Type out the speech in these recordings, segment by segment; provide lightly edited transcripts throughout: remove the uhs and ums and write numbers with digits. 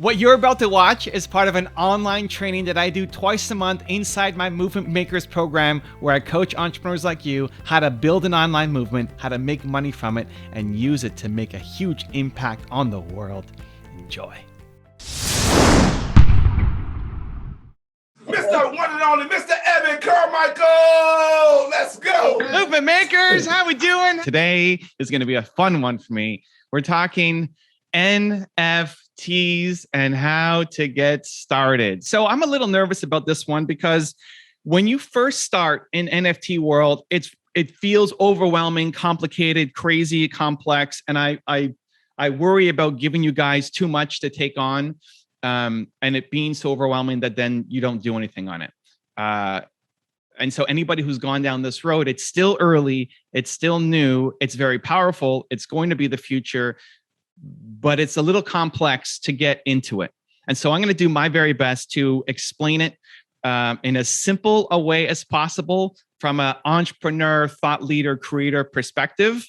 What you're about to watch is part of an online training that I do twice a month inside my Movement Makers program, where I coach entrepreneurs like you how to build an online movement, how to make money from it, and use it to make a huge impact on the world. Enjoy. Mr. One and Only, Mr. Evan Carmichael. Let's go. Movement Makers, how we doing? Today is going to be a fun one for me. We're talking NFTs and how to get started. So I'm a little nervous about this one because when you first start in NFT world, it feels overwhelming, complicated, crazy, complex, and I worry about giving you guys too much to take on, and it being so overwhelming that then you don't do anything on it. And so anybody who's gone down this road, it's still early, it's still new, it's very powerful, it's going to be the future, but it's a little complex to get into it. And so I'm going to do my very best to explain it in as simple a way as possible from an entrepreneur, thought leader, creator perspective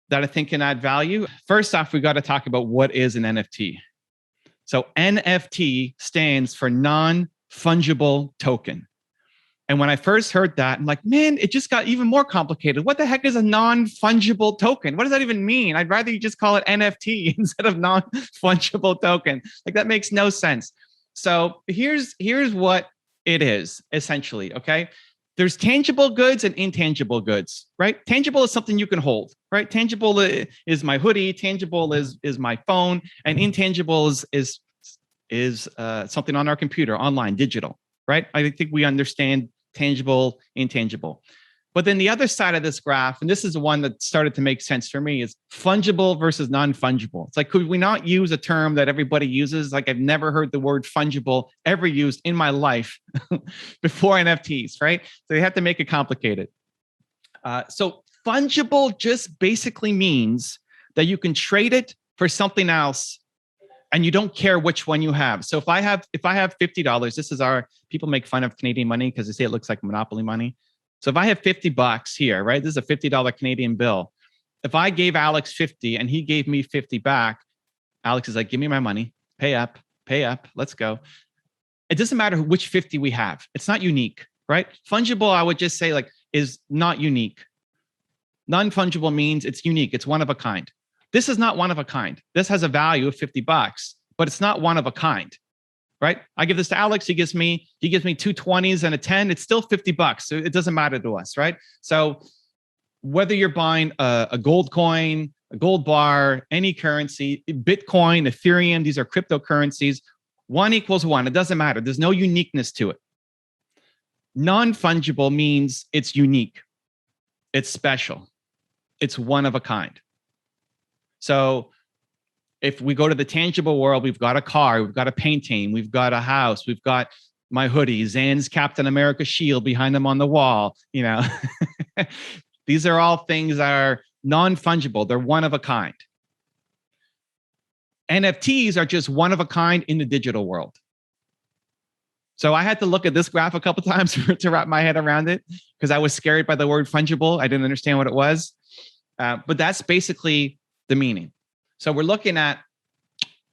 that I think can add value. First off, we got to talk about what is an NFT. So NFT stands for non-fungible token. And when I first heard that, I'm like, man, it just got even more complicated. What the heck is a non-fungible token? What does that even mean? I'd rather you just call it NFT instead of non-fungible token. Like, that makes no sense. So here's what it is, essentially, okay? There's tangible goods and intangible goods, right? Tangible is something you can hold, right? Tangible is my hoodie. Tangible is my phone. And intangible is something on our computer, online, digital, right? I think we understand tangible, intangible. But then the other side of this graph, and this is the one that started to make sense for me, is fungible versus non-fungible. It's like, could we not use a term that everybody uses? Like, I've never heard the word fungible ever used in my life before NFTs, right? So you have to make it complicated. So fungible just basically means that you can trade it for something else and you don't care which one you have. So if I have $50, this is people make fun of Canadian money because they say it looks like Monopoly money. So if I have $50 here, right? This is a $50 Canadian bill. If I gave Alex 50 and he gave me 50 back, Alex is like, give me my money, pay up, let's go. It doesn't matter which 50 we have. It's not unique, right? Fungible, I would just say, like, is not unique. Non-fungible means it's unique. It's one of a kind. This is not one of a kind. This has a value of $50, but it's not one of a kind, right? I give this to Alex. He gives me two 20s and a 10. It's still $50. So it doesn't matter to us, right? So whether you're buying a gold coin, a gold bar, any currency, Bitcoin, Ethereum, these are cryptocurrencies, one equals one. It doesn't matter. There's no uniqueness to it. Non-fungible means it's unique. It's special. It's one of a kind. So if we go to the tangible world, we've got a car, we've got a painting, we've got a house, we've got my hoodie, Zan's Captain America shield behind him on the wall. You know, these are all things that are non-fungible. They're one of a kind. NFTs are just one of a kind in the digital world. So I had to look at this graph a couple of times to wrap my head around it because I was scared by the word fungible. I didn't understand what it was. But that's basically the meaning. So we're looking at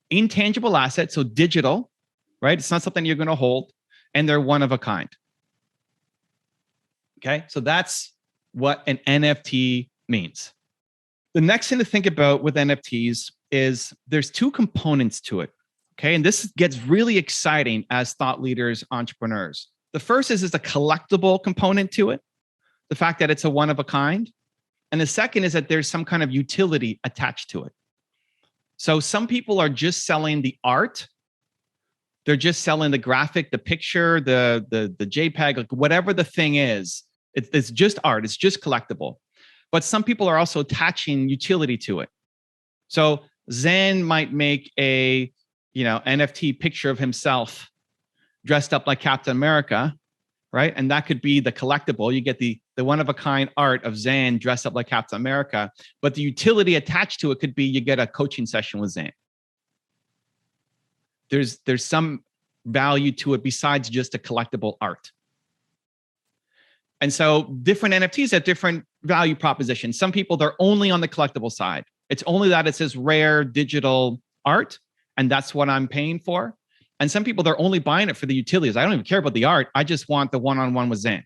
intangible assets, so digital, right? It's not something you're going to hold, and they're one of a kind. Okay, so that's what an NFT means. The next thing to think about with NFTs is there's two components to it. Okay, and this gets really exciting as thought leaders, entrepreneurs. The first is a collectible component to it, the fact that it's a one of a kind. And the second is that there's some kind of utility attached to it. So some people are just selling the art. They're just selling the graphic, the picture, the JPEG, like whatever the thing is. It's just art. It's just collectible. But some people are also attaching utility to it. So Zan might make a NFT picture of himself dressed up like Captain America, right? And that could be the collectible. You get the one of a kind art of Zan dressed up like Captain America, but the utility attached to it could be you get a coaching session with Zan. There's some value to it besides just a collectible art. And so different NFTs have different value propositions. Some people, they're only on the collectible side. It's only that it says rare digital art. and that's what I'm paying for. And some people, they're only buying it for the utilities. I don't even care about the art. I just want the one-on-one with Zan.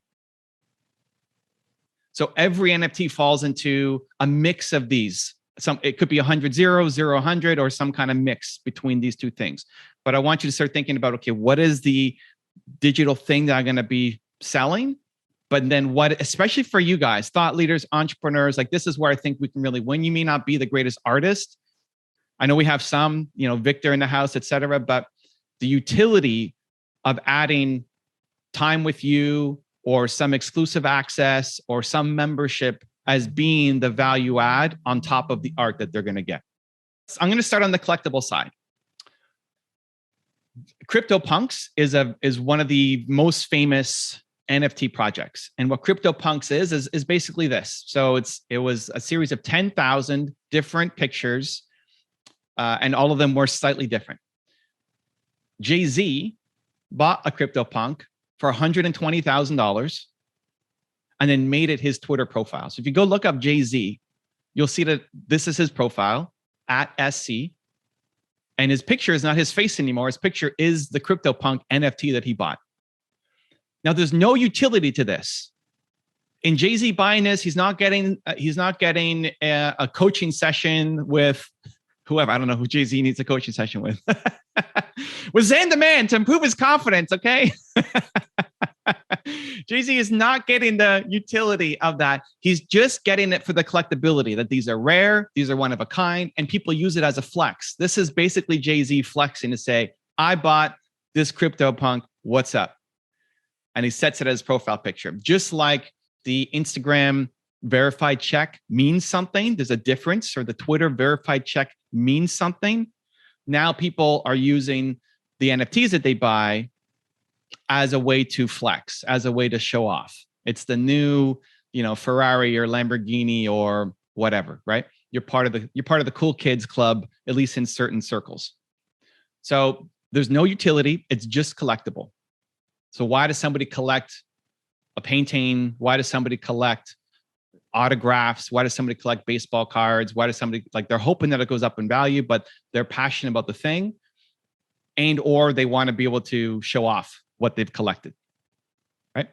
So every NFT falls into a mix of these. It could be 100, 0, 0, 100, or some kind of mix between these two things. But I want you to start thinking about, okay, what is the digital thing that I'm going to be selling? But then what, especially for you guys, thought leaders, entrepreneurs, like this is where I think we can really win. You may not be the greatest artist. I know we have some, Victor in the house, et cetera, but the utility of adding time with you or some exclusive access or some membership as being the value add on top of the art that they're going to get. So I'm going to start on the collectible side. CryptoPunks is one of the most famous NFT projects. And what CryptoPunks is basically this. So it was a series of 10,000 different pictures, and all of them were slightly different. Jay-Z bought a CryptoPunk for $120,000 and then made it his Twitter profile. So if you go look up Jay-Z, you'll see that this is his profile at SC. And his picture is not his face anymore. His picture is the CryptoPunk NFT that he bought. Now, there's no utility to this. In Jay-Z buying this, he's not getting a coaching session with whoever. I don't know who Jay-Z needs a coaching session with. With Zan the Man to improve his confidence, okay? Jay-Z is not getting the utility of that. He's just getting it for the collectability, that these are rare, these are one of a kind, and people use it as a flex. This is basically Jay-Z flexing to say, I bought this CryptoPunk, what's up? And he sets it as profile picture. Just like the Instagram verified check means something, there's a difference, or the Twitter verified check means something. Now people are using the NFTs that they buy as a way to flex, as a way to show off. It's the new, Ferrari or Lamborghini or whatever, right? You're part of the cool kids club, at least in certain circles. So there's no utility. It's just collectible. So why does somebody collect a painting? Why does somebody collect autographs? Why does somebody collect baseball cards? Why does somebody, they're hoping that it goes up in value, but they're passionate about the thing, and or they want to be able to show off what they've collected, right?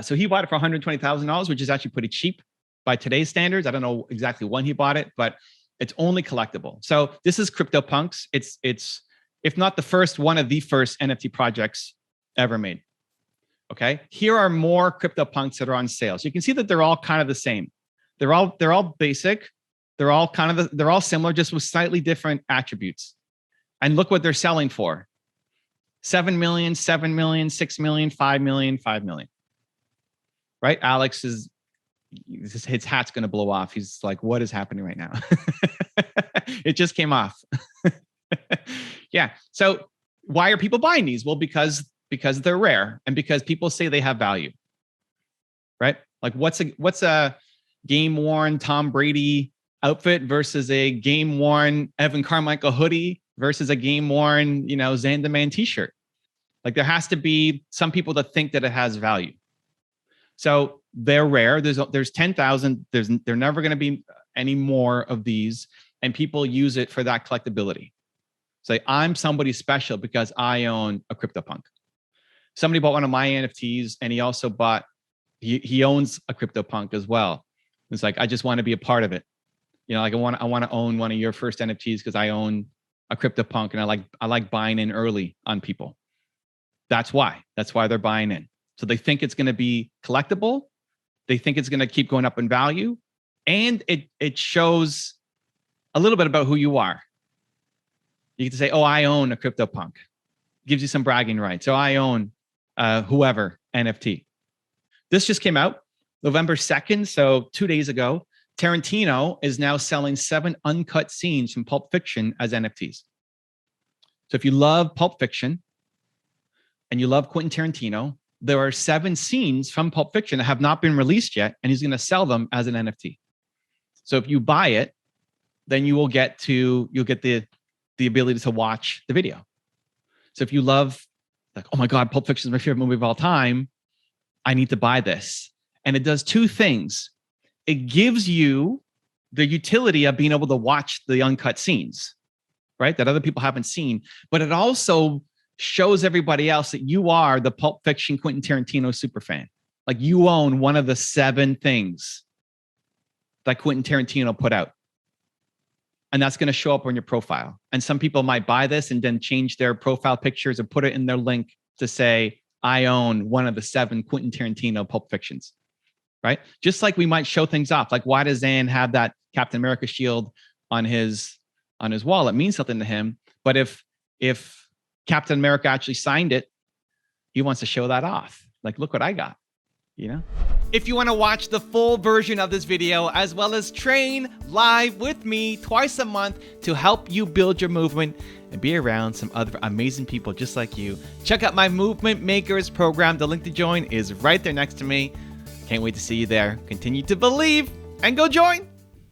So he bought it for $120,000, which is actually pretty cheap by today's standards. I don't know exactly when he bought it, but it's only collectible. So this is CryptoPunks. It's if not the first, one of the first NFT projects ever made. Okay, here are more CryptoPunks that are on sale. So you can see that they're all kind of the same. They're all basic. They're all similar, just with slightly different attributes. And look what they're selling for: 7 million, 7 million, 6 million, 5 million, 5 million. Right? Alex his hat's going to blow off. He's like, what is happening right now? It just came off. Yeah. So why are people buying these? Well, because they're rare and because people say they have value, right? Like what's a game worn Tom Brady outfit versus a game worn Evan Carmichael hoodie versus a game worn, Zan the Man t-shirt? Like there has to be some people that think that it has value. So they're rare. There's 10,000. There never going to be any more of these, and people use it for that collectability. Say, I'm somebody special because I own a CryptoPunk. Somebody bought one of my NFTs, and he also bought. He owns a CryptoPunk as well. It's like, I just want to be a part of it. Like I want to own one of your first NFTs because I own a CryptoPunk, and I like buying in early on people. That's why they're buying in. So they think it's going to be collectible. They think it's going to keep going up in value, and it shows a little bit about who you are. You get to say, "Oh, I own a CryptoPunk." Gives you some bragging rights. So I own whoever NFT. This just came out November 2nd, so 2 days ago. Tarantino is now selling 7 uncut scenes from Pulp Fiction as NFTs. So if you love Pulp Fiction and you love Quentin Tarantino, there are 7 scenes from Pulp Fiction that have not been released yet, and he's going to sell them as an NFT. So if you buy it, then you'll get the ability to watch the video. So if you love, like, oh my God, Pulp Fiction is my favorite movie of all time, I need to buy this. And it does 2 things. It gives you the utility of being able to watch the uncut scenes, right? That other people haven't seen, but it also shows everybody else that you are the Pulp Fiction Quentin Tarantino super fan. Like you own one of the 7 things that Quentin Tarantino put out. And that's going to show up on your profile. And some people might buy this and then change their profile pictures and put it in their link to say, I own one of the 7 Quentin Tarantino Pulp Fictions, right? Just like we might show things off. Like why does Zan have that Captain America shield on his wall? It means something to him. But if Captain America actually signed it, he wants to show that off. Like, look what I got, you know? If you want to watch the full version of this video, as well as train live with me twice a month to help you build your movement and be around some other amazing people just like you, check out my Movement Makers program. The link to join is right there next to me. Can't wait to see you there. Continue to believe and go join.